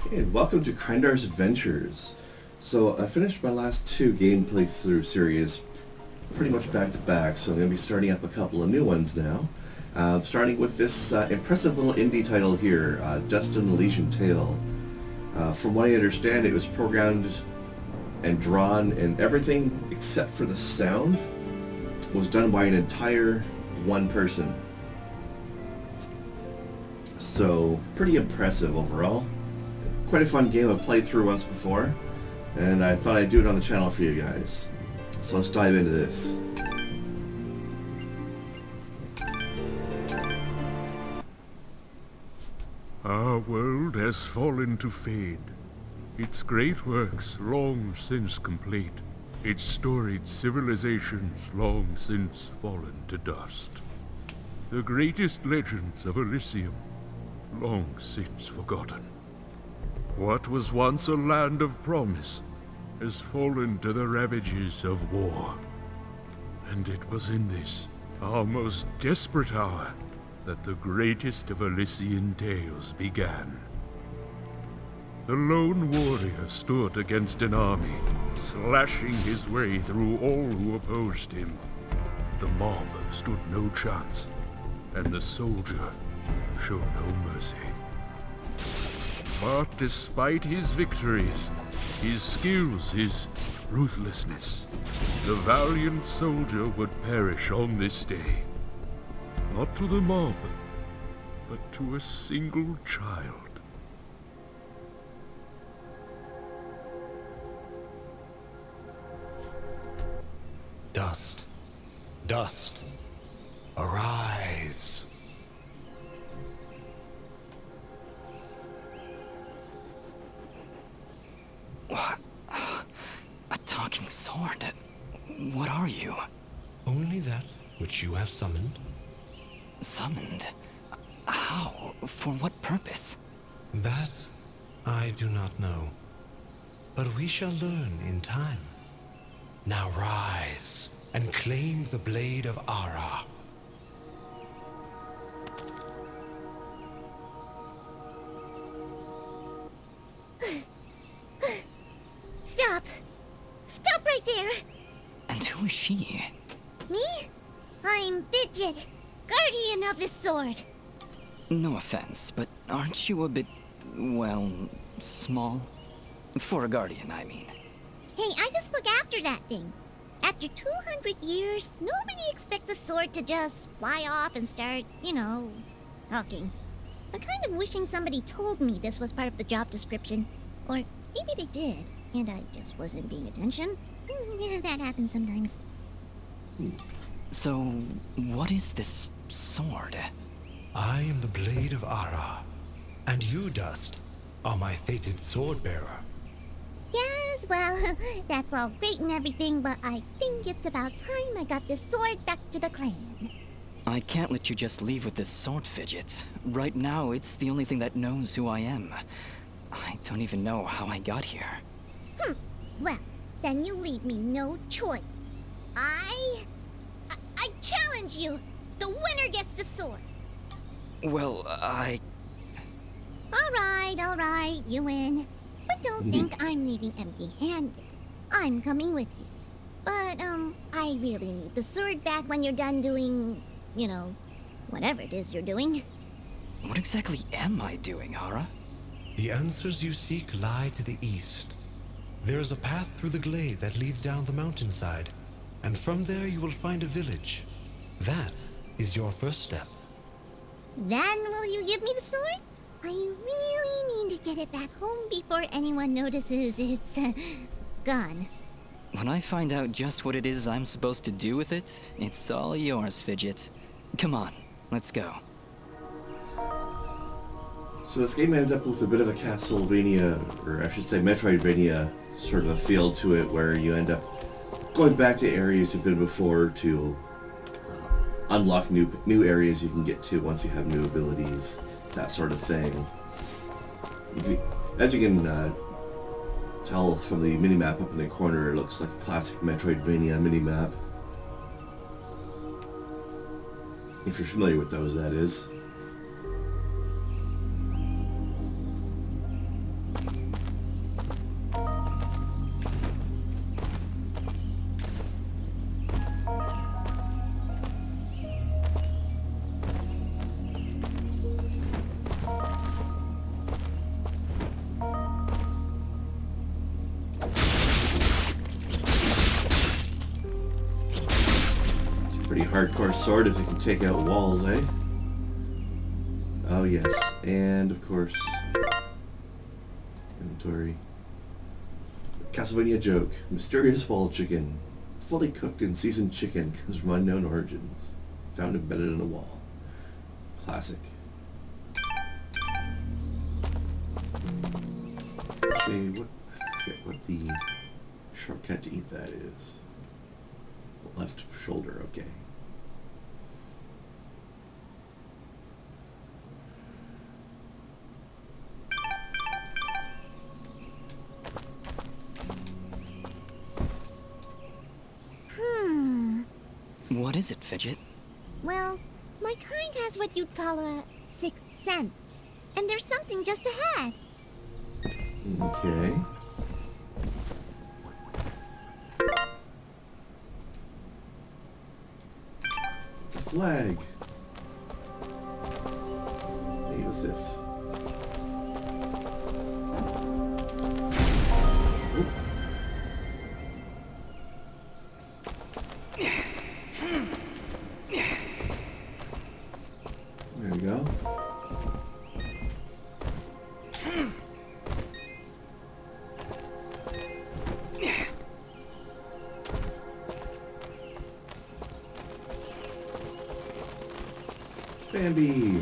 Hey, welcome to Krendar's Adventures. So I finished my last two gameplay through series pretty much back to back, so I'm going to be starting up a couple of new ones now. Starting with this impressive little indie title here, Dust and Elysian Tale. From what I understand, it was programmed and drawn, and everything except for the sound was done by an entire one person. So, pretty impressive overall. Quite a fun game I've played through once before, and I thought I'd do it on the channel for you guys. So let's dive into this. Our world has fallen to fade, its great works long since complete, its storied civilizations long since fallen to dust. The greatest legends of Elysium long since forgotten. What was once a land of promise has fallen to the ravages of war. And it was in this, our most desperate hour, that the greatest of Elysian tales began. The lone warrior stood against an army, slashing his way through all who opposed him. The mob stood no chance, and the soldier showed no mercy. But despite his victories, his skills, his ruthlessness, the valiant soldier would perish on this day. Not to the mob, but to a single child. Dust, dust, arise. What? A talking sword? What are you? Only that which you have summoned. Summoned? How? For what purpose? That I do not know. But we shall learn in time. Now rise and claim the blade of Ara. Stop! Stop right there! And who is she? Me? I'm Fidget, guardian of this sword. No offense, but aren't you a bit, well, small? For a guardian, I mean. Hey, I just look after that thing. After 200 years, nobody expects the sword to just fly off and start, talking. I'm kind of wishing somebody told me this was part of the job description. Or maybe they did, and I just wasn't paying attention. Yeah, that happens sometimes. So, what is this sword? I am the blade of Ara, and you, Dust, are my fated sword bearer. Yes, well, that's all great and everything, but I think it's about time I got this sword back to the clan. I can't let you just leave with this sword, Fidget. Right now, it's the only thing that knows who I am. I don't even know how I got here. Well, then you leave me no choice. I challenge you! The winner gets the sword! Well, Alright, you win. But don't think I'm leaving empty-handed. I'm coming with you. But, I really need the sword back when you're done doing, whatever it is you're doing. What exactly am I doing, Ara? The answers you seek lie to the east. There is a path through the glade that leads down the mountainside, and from there you will find a village. That is your first step. Then will you give me the sword? I really need to get it back home before anyone notices it's, gone. When I find out just what it is I'm supposed to do with it, it's all yours, Fidget. Come on, let's go. So this game ends up with a bit of a Castlevania, or I should say Metroidvania, sort of a feel to it, where you end up going back to areas you've been before to unlock new areas you can get to once you have new abilities, that sort of thing. As you can tell from the minimap up in the corner, it looks like a classic Metroidvania minimap. If you're familiar with those, that is. Pretty hardcore sword if it can take out walls, eh? Oh yes, and of course, inventory. Castlevania joke: mysterious wall chicken, fully cooked and seasoned chicken comes from unknown origins, found embedded in a wall. Classic. Actually, I forget what the shortcut to eat that is. Left shoulder, okay. What is it, Fidget? Well, my kind has what you'd call a sixth sense. And there's something just ahead. Okay. It's a flag. Hey, what's this? Oop. There we go. Bambi.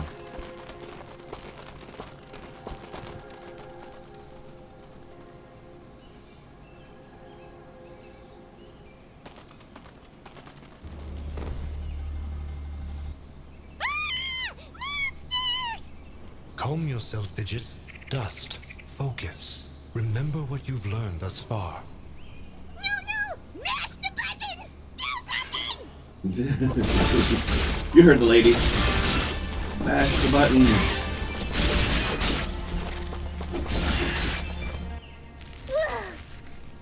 Monsters! Calm yourself, Fidget. Dust. Focus. Remember what you've learned thus far. No! Mash the buttons! Do something! You heard the lady. Mash the buttons.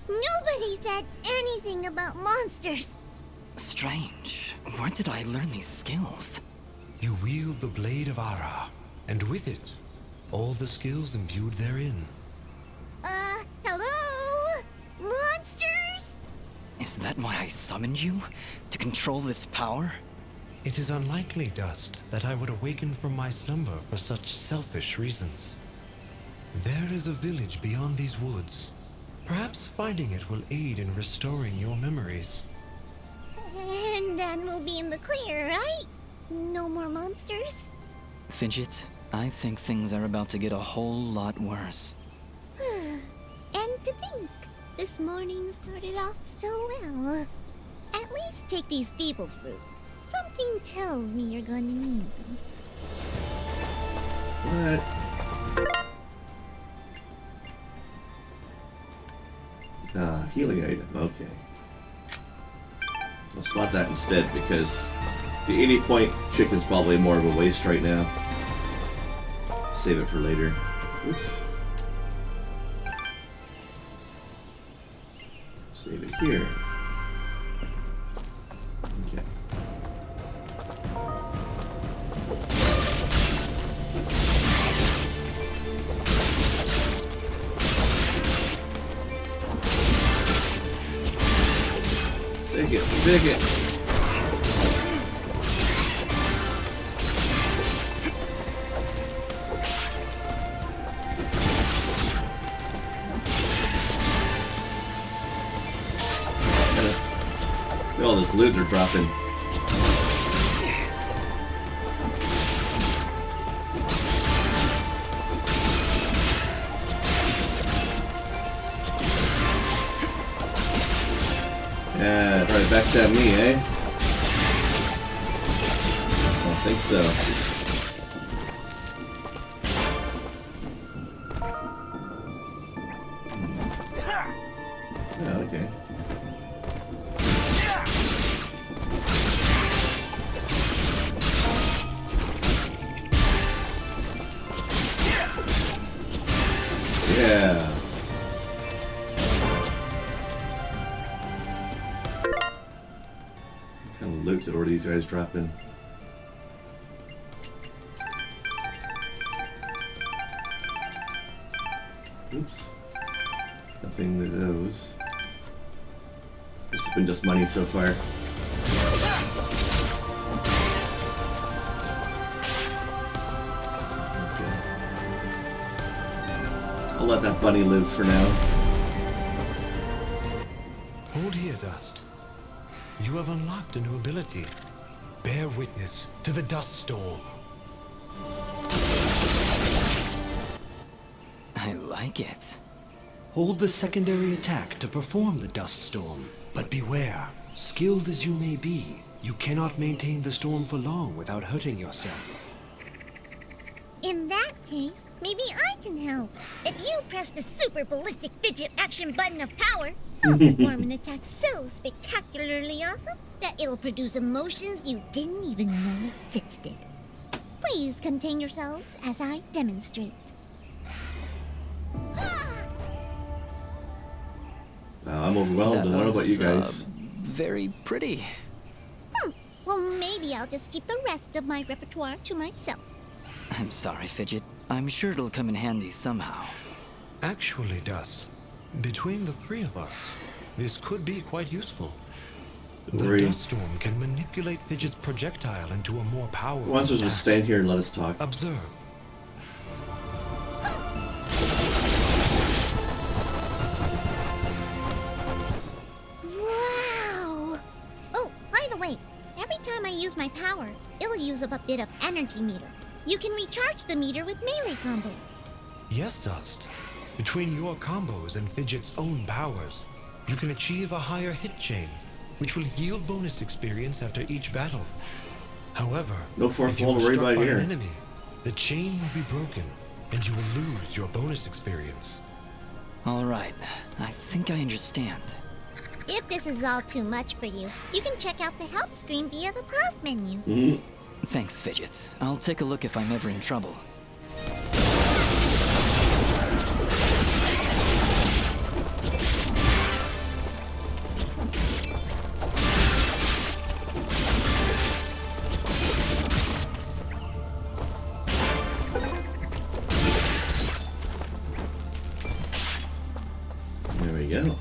Nobody said anything about monsters. Strange. Where did I learn these skills? You wield the Blade of Ara, and with it, all the skills imbued therein. Hello? Monsters? Is that why I summoned you? To control this power? It is unlikely, Dust, that I would awaken from my slumber for such selfish reasons. There is a village beyond these woods. Perhaps finding it will aid in restoring your memories. And then we'll be in the clear, right? No more monsters? Fidget, I think things are about to get a whole lot worse. And to think, this morning started off so well. At least take these feeble fruits. Something tells me you're going to need them. What? Healing item, okay. I'll slot that instead because the 80-point chicken's probably more of a waste right now. Save it for later. Oops. Save it here. Okay. Take it, take it. Look at all this loot they're dropping. Yeah, probably backstab me, eh? I don't think so. Oh, okay. Yeah. What kind of loot did all these guys drop in? Oops. Nothing to those. This has been just money so far. Okay. I'll let that bunny live for now. Hold here, Dust. You have unlocked a new ability. Bear witness to the dust storm. I like it. Hold the secondary attack to perform the dust storm. But beware, skilled as you may be, you cannot maintain the storm for long without hurting yourself. In that case, maybe I can help. If you press the super ballistic fidget action button of power, I'll perform an attack so spectacularly awesome that it'll produce emotions you didn't even know existed. Please contain yourselves as I demonstrate. I'm overwhelmed. I don't know about you guys. Very pretty. Well, maybe I'll just keep the rest of my repertoire to myself. I'm sorry, Fidget. I'm sure it'll come in handy somehow. Actually, Dust, between the three of us, this could be quite useful. The Great. dust storm can manipulate Fidget's projectile into a more powerful Who wants to just attack. stand here and let us talk? Observe. Wow! Oh, by the way, every time I use my power, it'll use up a bit of energy meter. You can recharge the meter with melee combos. Yes, Dust. Between your combos and Fidget's own powers, you can achieve a higher hit chain, which will yield bonus experience after each battle. However, No fourth if you wall are to worry struck about by here. an enemy, the chain will be broken, and you will lose your bonus experience. All right. I think I understand. If this is all too much for you, you can check out the help screen via the pause menu. Thanks, Fidget. I'll take a look if I'm ever in trouble. There we go.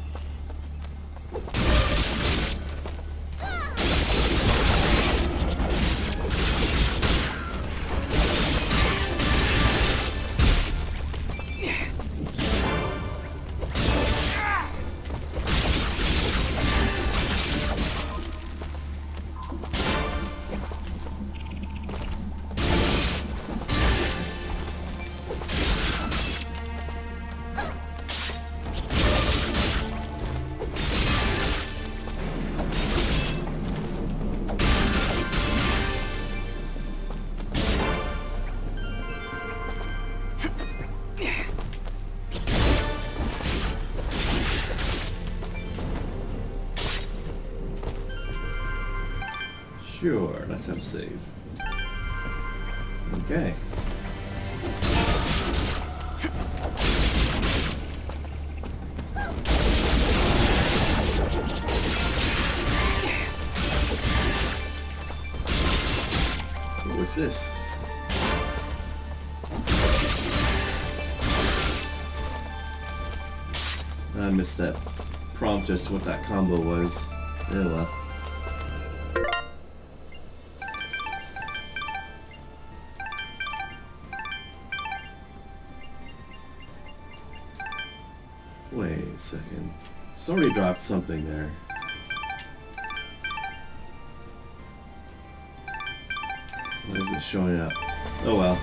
Sure, let's have a save. Okay. What was this? I missed that prompt as to what that combo was. Oh well. Wait a second. Somebody dropped something there. Why isn't it showing up? Oh well.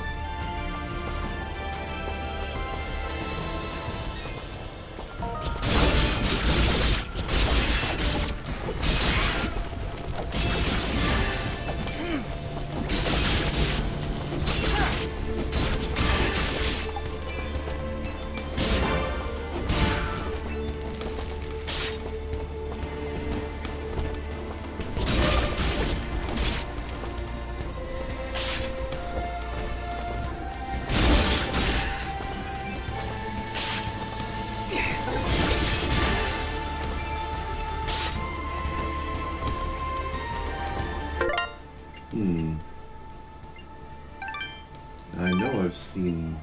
I've seen...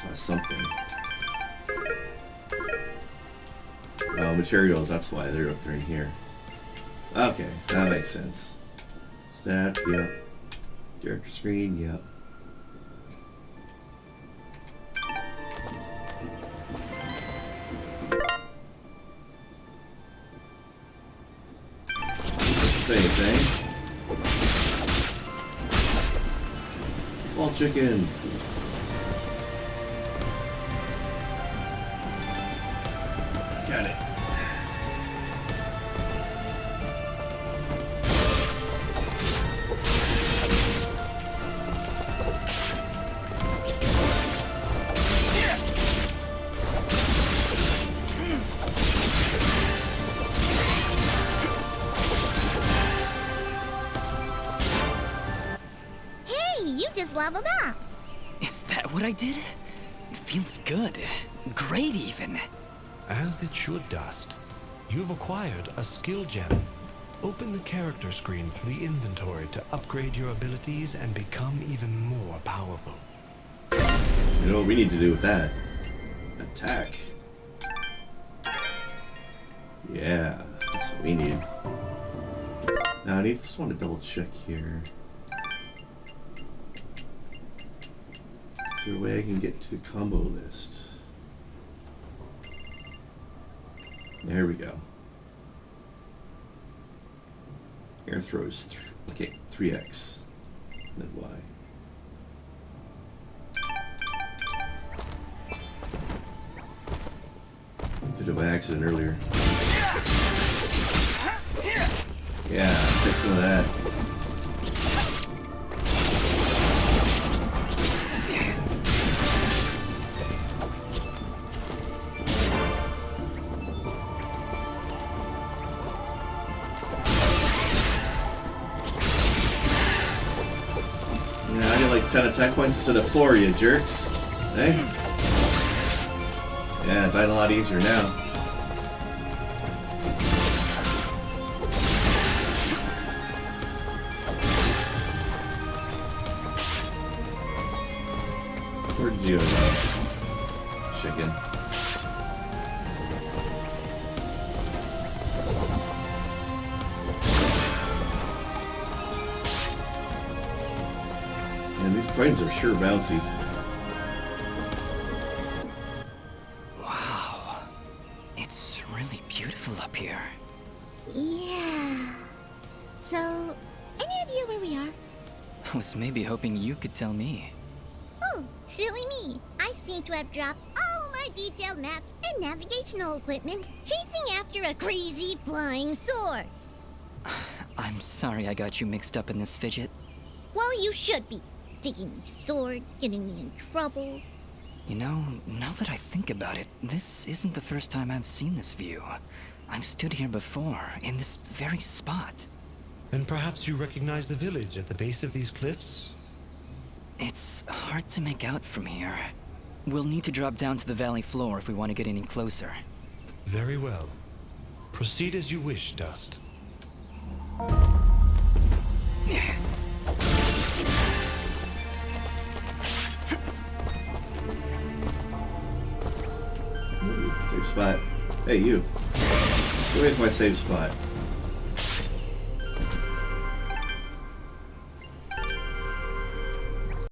saw something. Oh, materials, that's why they're up there in here. Okay, that makes sense. Stats, yep. Character screen, yep. Anything? Ball chicken. Got it. Leveled up. Is that what I did? It feels good. Great, even. As it should, Dust. You've acquired a skill gem. Open the character screen through the inventory to upgrade your abilities and become even more powerful. You know what we need to do with that? Attack. Yeah, that's what we need. Now I just want to double check here. Is there a way I can get to the combo list? There we go. Air throws, okay, 3x, and then Y. Did it by accident earlier. Yeah, take some of that. Yeah, I get like 10 attack points instead of 4, you jerks. Hey? Yeah, dying a lot easier now. Where did you go? Chicken. Man, these coins are sure bouncy. Wow. It's really beautiful up here. Yeah. So, any idea where we are? I was maybe hoping you could tell me. Oh, silly me. I seem to have dropped all my detailed maps and navigational equipment chasing after a crazy flying sword. I'm sorry I got you mixed up in this, Fidget. Well, you should be. Taking my sword, getting me in trouble. You know, now that I think about it, this isn't the first time I've seen this view. I've stood here before, in this very spot. Then perhaps you recognize the village at the base of these cliffs? It's hard to make out from here. We'll need to drop down to the valley floor if we want to get any closer. Very well. Proceed as you wish, Dust. Ooh, safe spot. Hey, you. Where's my safe spot?